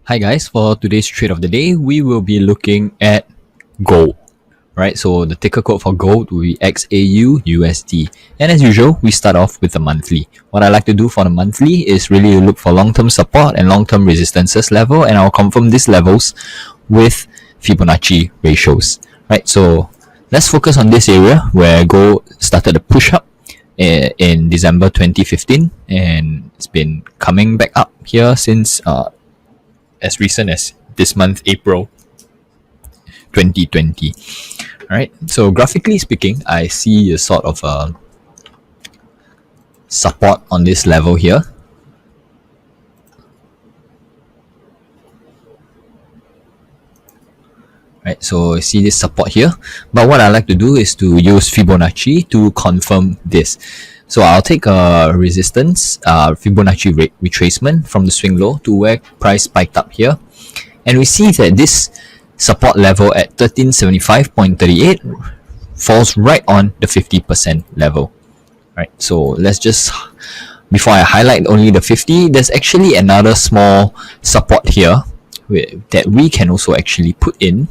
Hi guys, for today's trade of the day, we will be looking at gold, right? So the ticker code for gold will be XAUUSD. And as usual, we start off with the monthly. What I like to do for the monthly is really look for long-term support and long-term resistances level, and I'll confirm these levels with Fibonacci ratios, right? So let's focus on this area where gold started to push up in December 2015, and it's been coming back up here since as recent as this month, April 2020. All right. So graphically speaking, I see a sort of a support on this level here. Right. So I see this support here. But what I like to do is to use Fibonacci to confirm this. So I'll take a resistance, Fibonacci retracement from the swing low to where price spiked up here. And we see that this support level at 1375.38 falls right on the 50% level. Right. So let's just, before I highlight only the 50, there's actually another small support here that we can also actually put in.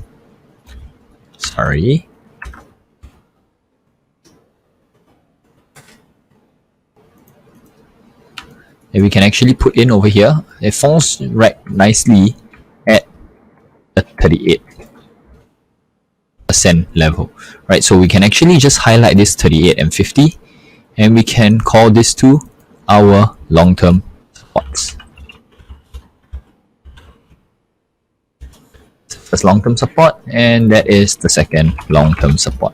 Sorry. And we can actually put in over here. It falls right nicely at the 38% level, right? So we can actually just highlight this 38 and 50, and we can call this to our long-term supports. First long-term support, and that is the second long-term support.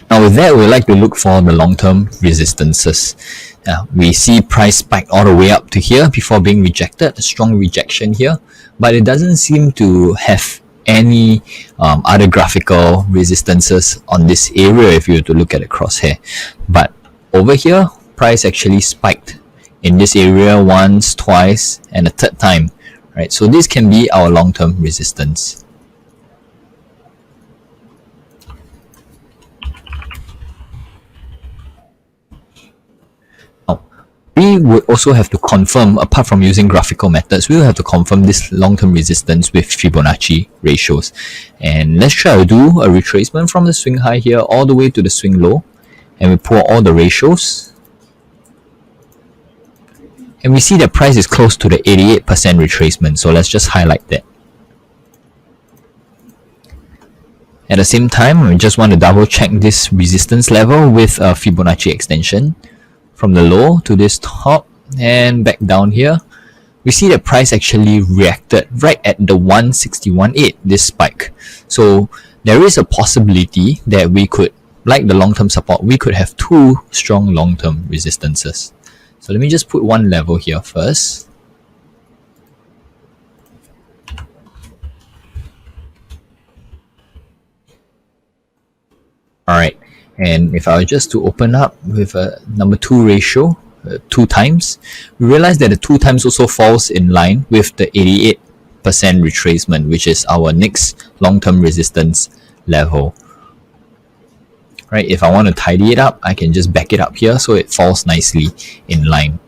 Now with that, we like to look for the long-term resistances. We see price spike all the way up to here before being rejected, a strong rejection here, but it doesn't seem to have any other graphical resistances on this area if you were to look at the crosshair. But over here, price actually spiked in this area once, twice, and a third time, right? So this can be our long-term resistance. We would also have to confirm, apart from using graphical methods, we will have to confirm this long-term resistance with Fibonacci ratios. And let's try to do a retracement from the swing high here all the way to the swing low, and we pull all the ratios. And we see that price is close to the 88% retracement, so let's just highlight that. At the same time, we just want to double check this resistance level with a Fibonacci extension. From the low to this top and back down here, we see the price actually reacted right at the 161.8, this spike. So there is a possibility that we could, like the long-term support, we could have two strong long-term resistances. So let me just put one level here first. All right. And if I were just to open up with a number 2 ratio, 2 times, we realize that the 2 times also falls in line with the 88% retracement, which is our next long-term resistance level. Right? If I want to tidy it up, I can just back it up here so it falls nicely in line.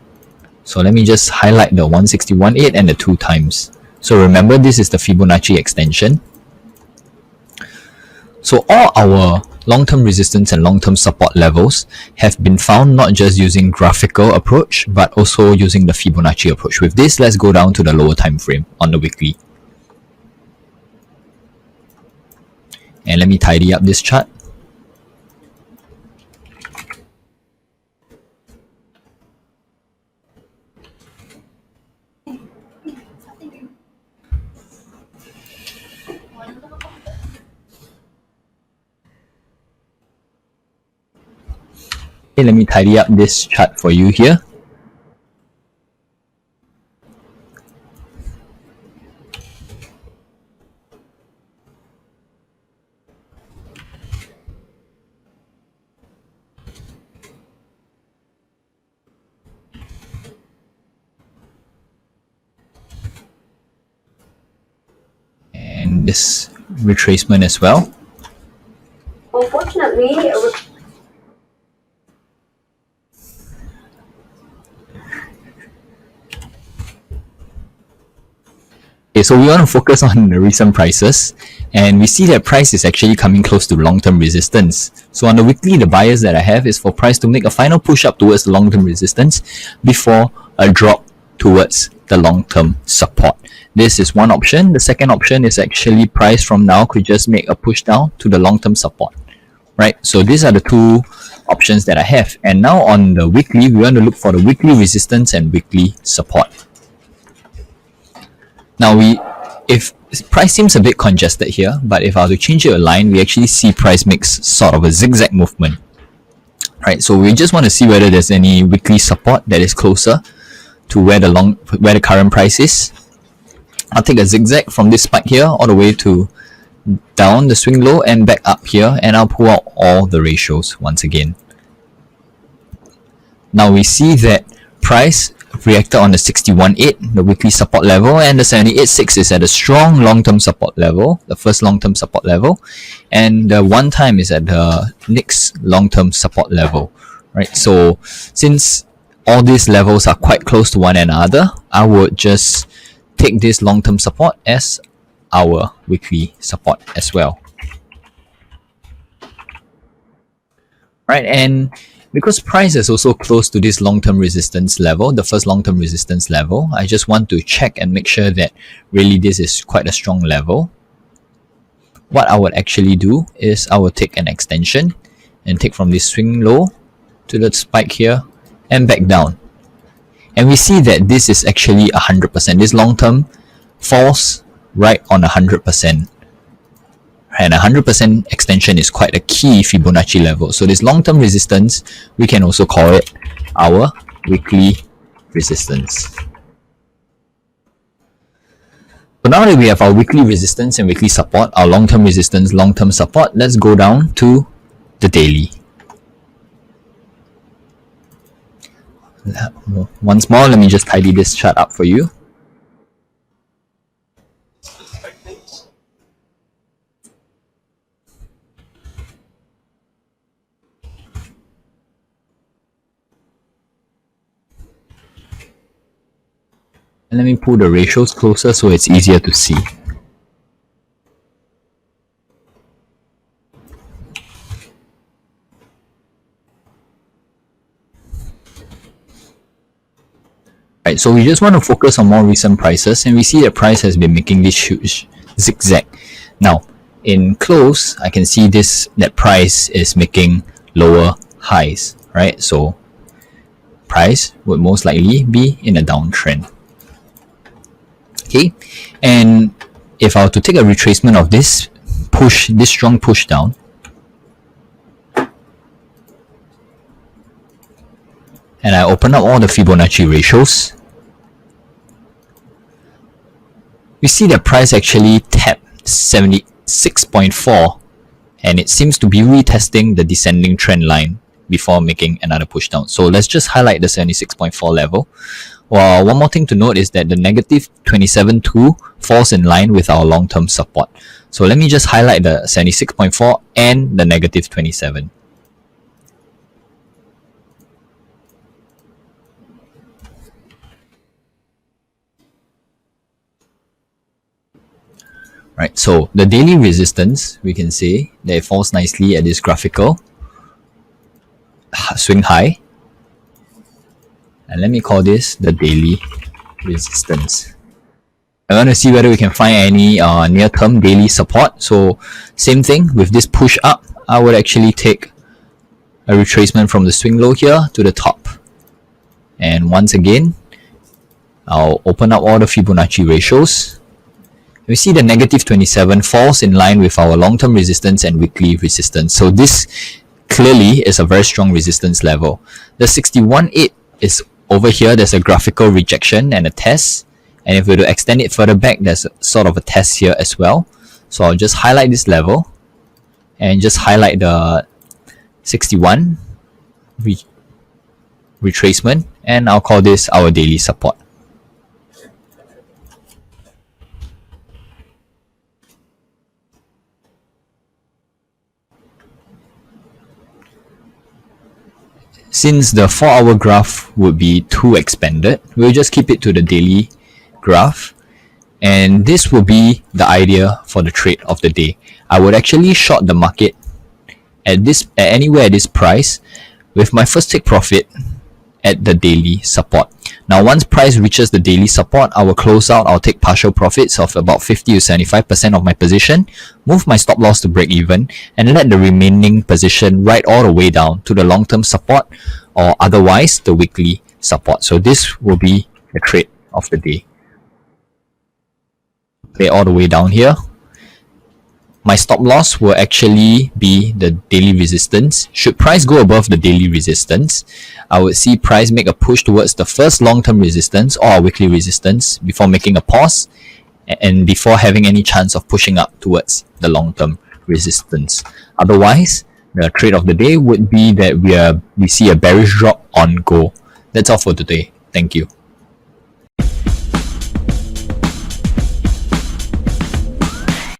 So let me just highlight the 161.8 and the 2 times. So remember, this is the Fibonacci extension. So all our long-term resistance and long-term support levels have been found not just using graphical approach, but also using the Fibonacci approach. With this, let's go down to the lower time frame on the weekly. And let me tidy up this chart. Okay, let me tidy up this chart for you here. And this retracement as well. Unfortunately, Okay, so we want to focus on the recent prices, and we see that price is actually coming close to long-term resistance. So on the weekly, the bias that I have is for price to make a final push up towards the long-term resistance before a drop towards the long-term support. This is one option. The second option is actually price from now could just make a push down to the long-term support, right? So these are the two options that I have. And now on the weekly, we want to look for the weekly resistance and weekly support. Now if price seems a bit congested here, but if I were to change it a line, we actually see price makes sort of a zigzag movement, right? So we just want to see whether there's any weekly support that is closer to where the current price is. I'll take a zigzag from this spike here all the way to down the swing low and back up here, and I'll pull out all the ratios once again. Now we see that price reacted on the 61.8, the weekly support level, and the 78.6 is at a strong long-term support level, the first long-term support level, and the one time is at the next long-term support level, right? So since all these levels are quite close to one another, I would just take this long-term support as our weekly support as well, right? And because price is also close to this long-term resistance level, the first long-term resistance level, I just want to check and make sure that really this is quite a strong level. What I would actually do is I will take an extension and take from this swing low to the spike here and back down. And we see that this is actually 100%. This long-term falls right on 100%. And 100% extension is quite a key Fibonacci level. So this long-term resistance, we can also call it our weekly resistance. So now that we have our weekly resistance and weekly support, our long-term resistance, long-term support, let's go down to the daily. Once more, let me just tidy this chart up for you. And let me pull the ratios closer so it's easier to see. Right, so we just want to focus on more recent prices, and we see that price has been making this huge zigzag. Now, in close, I can see that price is making lower highs, right? So price would most likely be in a downtrend. Okay, and if I were to take a retracement of this strong push down, and I open up all the Fibonacci ratios, we see that price actually tapped 76.4, and it seems to be retesting the descending trend line before making another push down. So let's just highlight the 76.4 level. Well, one more thing to note is that the negative 27.2 falls in line with our long-term support. So let me just highlight the 76.4 and the negative 27. Right, so the daily resistance, we can say that it falls nicely at this graphical swing high. And let me call this the daily resistance. I want to see whether we can find any near-term daily support. So same thing with this push up, I would actually take a retracement from the swing low here to the top. And once again, I'll open up all the Fibonacci ratios. We see the negative 27 falls in line with our long-term resistance and weekly resistance. So this clearly is a very strong resistance level. The 61.8 is over here. There's a graphical rejection and a test. And if we were to extend it further back, there's sort of a test here as well. So I'll just highlight this level and just highlight the 61 retracement, and I'll call this our daily support. Since the 4-hour graph would be too expanded, we'll just keep it to the daily graph. And this will be the idea for the trade of the day. I would actually short the market at anywhere at this price with my first take profit at the daily support. Now, once price reaches the daily support, I will close out. I'll take partial profits of about 50 to 75% of my position, move my stop loss to break even, and let the remaining position ride all the way down to the long-term support, or otherwise the weekly support. So this will be the trade of the day. Okay, all the way down here. My stop loss will actually be the daily resistance. Should price go above the daily resistance, I would see price make a push towards the first long-term resistance or a weekly resistance before making a pause and before having any chance of pushing up towards the long-term resistance. Otherwise, the trade of the day would be that we see a bearish drop on gold. That's all for today. Thank you.